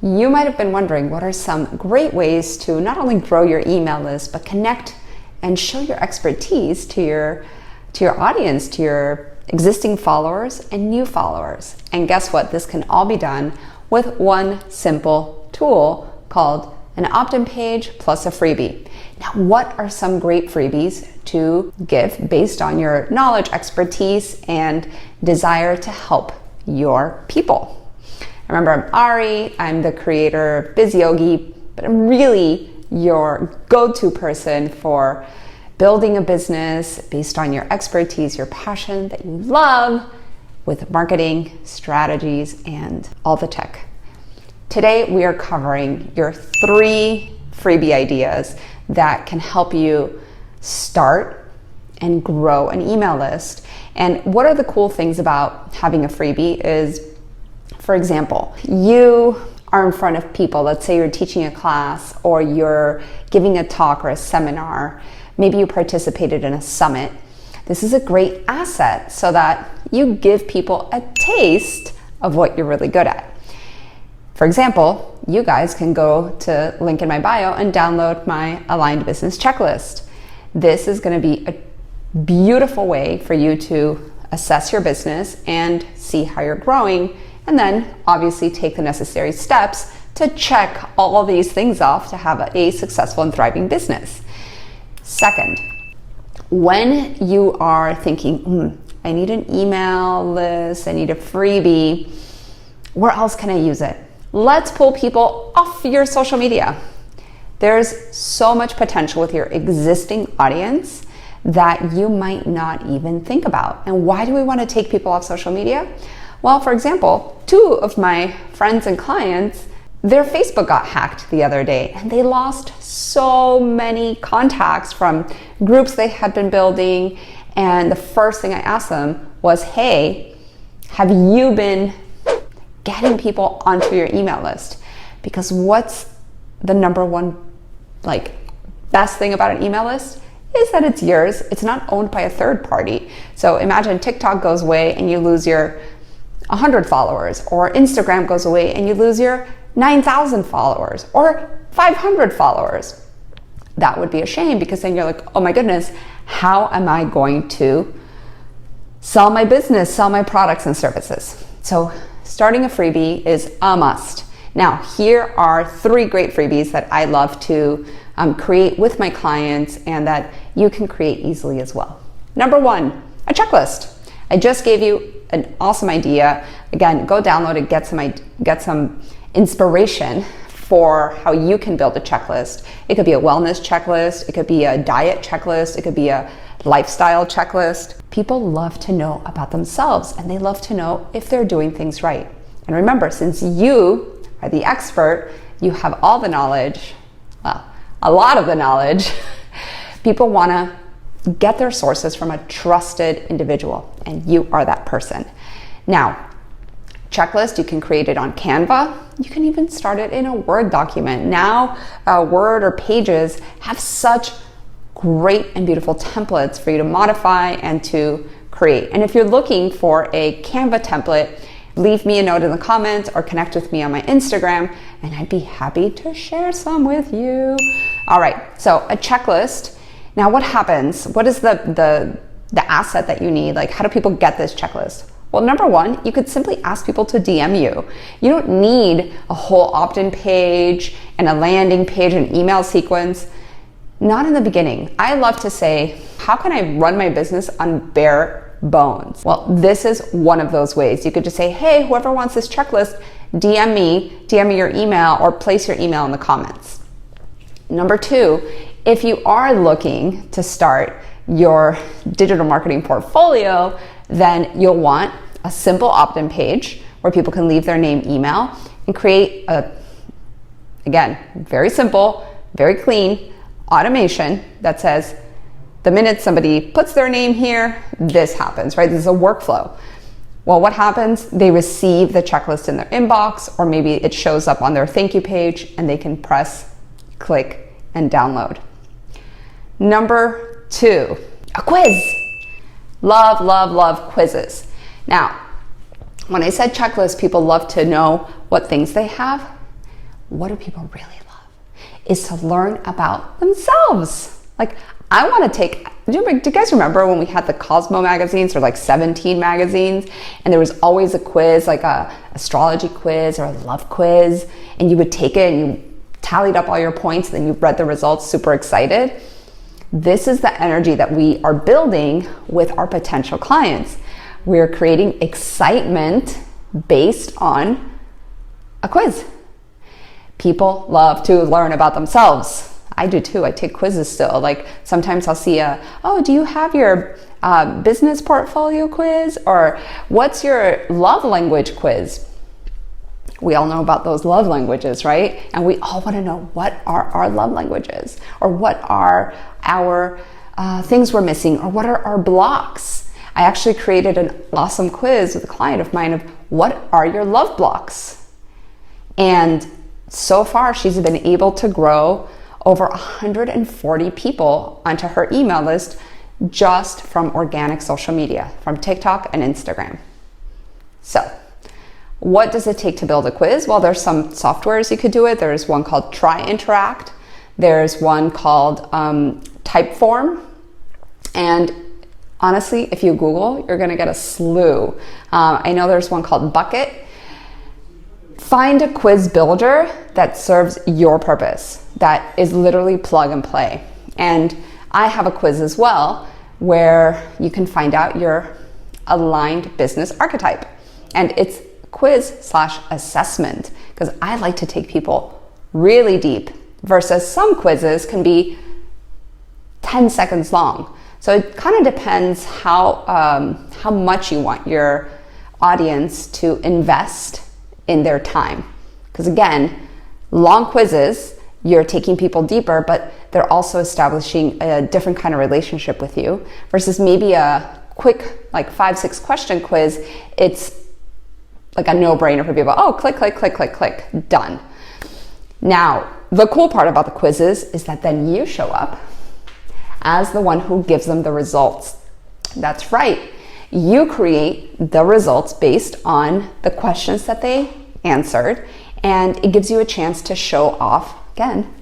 You might have been wondering what are some great ways to not only grow your email list, but connect and show your expertise to your audience, to your existing followers and new followers. And guess what? This can all be done with one simple tool called an opt-in page plus a freebie. Now, what are some great freebies to give based on your knowledge, expertise, and desire to help your people? Remember, I'm Ari, I'm the creator of Biz Yogi, but I'm really your go-to person for building a business based on your expertise, your passion that you love with marketing, strategies, and all the tech. Today, we are covering your 3 freebie ideas that can help you start and grow an email list. And what are the cool things about having a freebie is, for example, you are in front of people. Let's say you're teaching a class or you're giving a talk or a seminar. Maybe you participated in a summit. This is a great asset so that you give people a taste of what you're really good at. For example, you guys can go to link in my bio and download my Aligned Business Checklist. This is going to be a beautiful way for you to assess your business and see how you're growing, and then obviously take the necessary steps to check all these things off to have a successful and thriving business. Second, when you are thinking, I need an email list, I need a freebie, where else can I use it? Let's pull people off your social media. There's so much potential with your existing audience that you might not even think about. And why do we want to take people off social media? Well, for example, 2 of my friends and clients, their Facebook got hacked the other day and they lost so many contacts from groups they had been building. And the first thing I asked them was, hey, have you been getting people onto your email list? Because what's the number one best thing about an email list is that it's yours. It's not owned by a third party. So imagine TikTok goes away and you lose your 100 followers, or Instagram goes away and you lose your 9,000 followers or 500 followers. That would be a shame, because then you're like, oh my goodness, how am I going to sell my business, sell my products and services? So starting a freebie is a must. Now, here are 3 great freebies that I love to create with my clients and that you can create easily as well. Number 1, a checklist. I just gave you an awesome idea. Again, go download it, get some inspiration for how you can build a checklist. It could be a wellness checklist, it could be a diet checklist, it could be a lifestyle checklist. People love to know about themselves and they love to know if they're doing things right. And remember, since you are the expert, you have all the knowledge, well, a lot of the knowledge, people want to get their sources from a trusted individual, and you are that person. Now, checklist, you can create it on Canva. You can even start it in a Word document. Now, Word or Pages have such great and beautiful templates for you to modify and to create. And if you're looking for a Canva template, leave me a note in the comments or connect with me on my Instagram, and I'd be happy to share some with you. All right, so a checklist. Now, what happens? What is the asset that you need? How do people get this checklist? Well, number 1, you could simply ask people to DM you. You don't need a whole opt-in page and a landing page and email sequence. Not in the beginning. I love to say, how can I run my business on bare bones? Well, this is one of those ways. You could just say, hey, whoever wants this checklist, DM me your email or place your email in the comments. Number 2, if you are looking to start your digital marketing portfolio, then you'll want a simple opt-in page where people can leave their name, email, and create again, very simple, very clean automation that says the minute somebody puts their name here, this happens, right? This is a workflow. Well, what happens? They receive the checklist in their inbox, or maybe it shows up on their thank you page and they can press, click, and download. Number 2, a quiz. Love, love, love quizzes. Now, when I said checklist, people love to know what things they have. what do people really love? Is to learn about themselves. Like, I want to take, do you guys remember when we had the Cosmo magazines, or like 17 magazines, and there was always a quiz, like a astrology quiz or a love quiz, and you would take it and you tallied up all your points, then you read the results super excited. This is the energy that we are building with our potential clients. We're creating excitement based on a quiz. People love to learn about themselves. I do too. I take quizzes still. Like, sometimes I'll see oh, do you have your business portfolio quiz? Or what's your love language quiz? We all know about those love languages, right? And we all want to know, what are our love languages? Or what are our things we're missing? Or what are our blocks? I actually created an awesome quiz with a client of mine of, what are your love blocks? And so far, she's been able to grow over 140 people onto her email list just from organic social media, from TikTok and Instagram. So, what does it take to build a quiz? Well, there's some softwares you could do it. There's one called Try Interact. There's one called Typeform. And honestly, if you Google, you're gonna get a slew. I know there's one called Bucket. Find a quiz builder that serves your purpose, that is literally plug and play. And I have a quiz as well where you can find out your aligned business archetype. And it's quiz/assessment, because I like to take people really deep, versus some quizzes can be 10 seconds long. So it kind of depends how much you want your audience to invest in their time. Because again, long quizzes, you're taking people deeper, but they're also establishing a different kind of relationship with you, versus maybe a quick, like 5-6 question quiz. It's like a no-brainer for people. Oh, click, click, click, click, click, done. Now, the cool part about the quizzes is that then you show up as the one who gives them the results. That's right. You create the results based on the questions that they answered, and it gives you a chance to show off, again,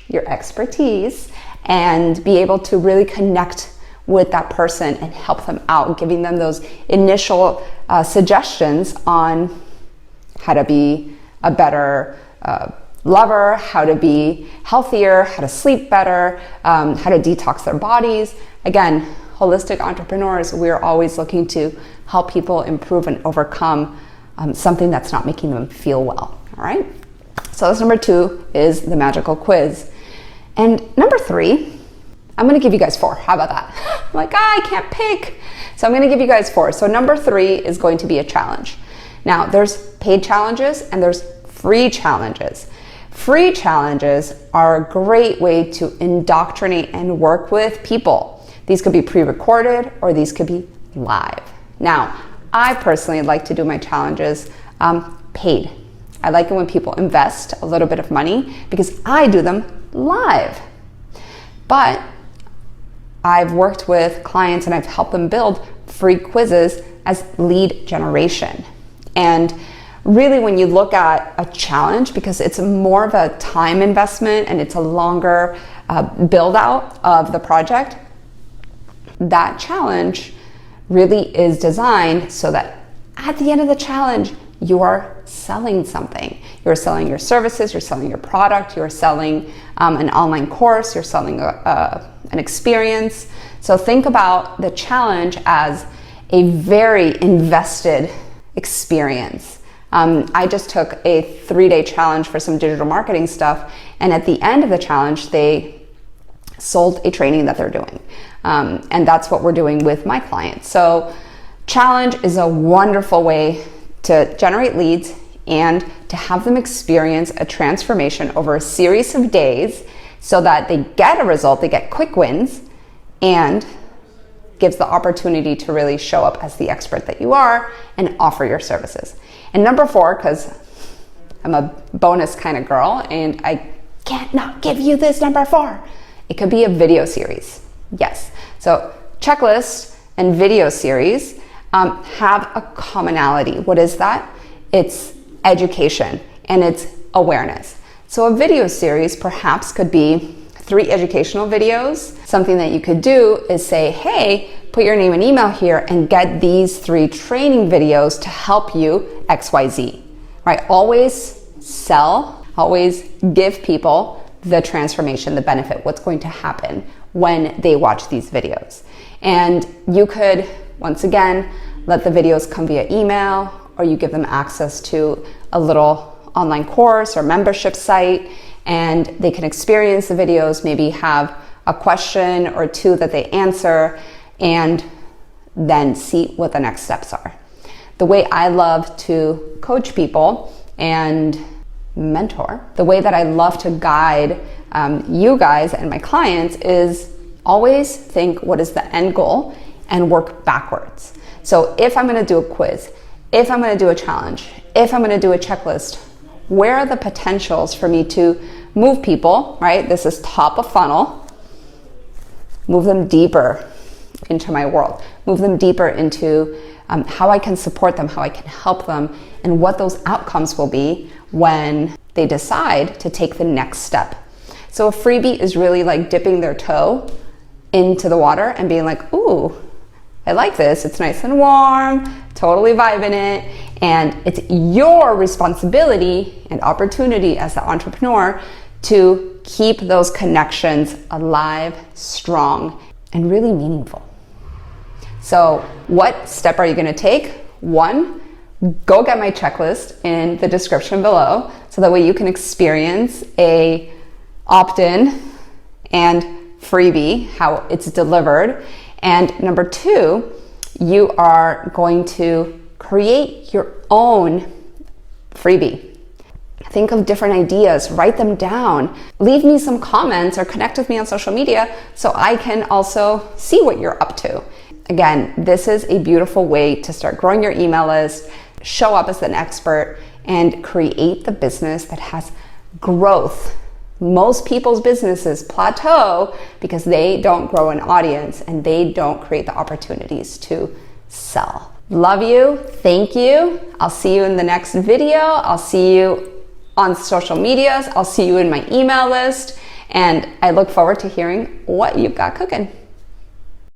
your expertise, and be able to really connect with that person and help them out, giving them those initial suggestions on how to be a better lover, how to be healthier, how to sleep better, how to detox their bodies. Again, holistic entrepreneurs, we're always looking to help people improve and overcome something that's not making them feel well, all right? So that's number 2, is the magical quiz. And number 3, I'm gonna give you guys 4. How about that? I'm like, I can't pick. So I'm gonna give you guys 4. So number 3 is going to be a challenge. Now, there's paid challenges and there's free challenges. Free challenges are a great way to indoctrinate and work with people. These could be pre-recorded or these could be live. Now, I personally like to do my challenges paid. I like it when people invest a little bit of money because I do them live. But I've worked with clients and I've helped them build free quizzes as lead generation. And really, when you look at a challenge, because it's more of a time investment and it's a longer build out of the project, that challenge really is designed so that at the end of the challenge, you are selling something. You're selling your services, you're selling your product, you're selling an online course, you're selling an experience. So think about the challenge as a very invested experience. I just took a 3-day challenge for some digital marketing stuff, and at the end of the challenge, they sold a training that they're doing. And that's what we're doing with my clients. So challenge is a wonderful way to generate leads and to have them experience a transformation over a series of days so that they get a result, they get quick wins, and gives the opportunity to really show up as the expert that you are and offer your services. And number 4, because I'm a bonus kind of girl and I can't not give you this number 4, it could be a video series. Yes. So checklist and video series have a commonality. What is that? It's education and it's awareness. So a video series perhaps could be 3 educational videos. Something that you could do is say, hey, put your name and email here and get these 3 training videos to help you XYZ, right? Always sell, always give people the transformation, the benefit, what's going to happen when they watch these videos. And you could, once again, let the videos come via email, or you give them access to a little online course or membership site, and they can experience the videos, maybe have a question or 2 that they answer, and then see what the next steps are. The way I love to coach people and mentor, the way that I love to guide you guys and my clients is always think what is the end goal and work backwards. So if I'm going to do a quiz, if I'm going to do a challenge, if I'm going to do a checklist, where are the potentials for me to move people, right? This is top of funnel. Move them deeper into my world. Move them deeper into how I can support them, how I can help them, and what those outcomes will be when they decide to take the next step. So a freebie is really like dipping their toe into the water and being like, ooh, I like this. It's nice and warm, totally vibing it. And it's your responsibility and opportunity as an entrepreneur to keep those connections alive, strong, and really meaningful. So what step are you going to take? 1, go get my checklist in the description below, so that way you can experience a opt-in and freebie, how it's delivered. And number 2, you are going to create your own freebie. Think of different ideas, write them down, leave me some comments or connect with me on social media so I can also see what you're up to. Again, this is a beautiful way to start growing your email list, show up as an expert, and create the business that has growth. Most people's businesses plateau because they don't grow an audience and they don't create the opportunities to sell. Love you. Thank you. I'll see you in the next video. I'll see you on social medias. I'll see you in my email list. And I look forward to hearing what you've got cooking.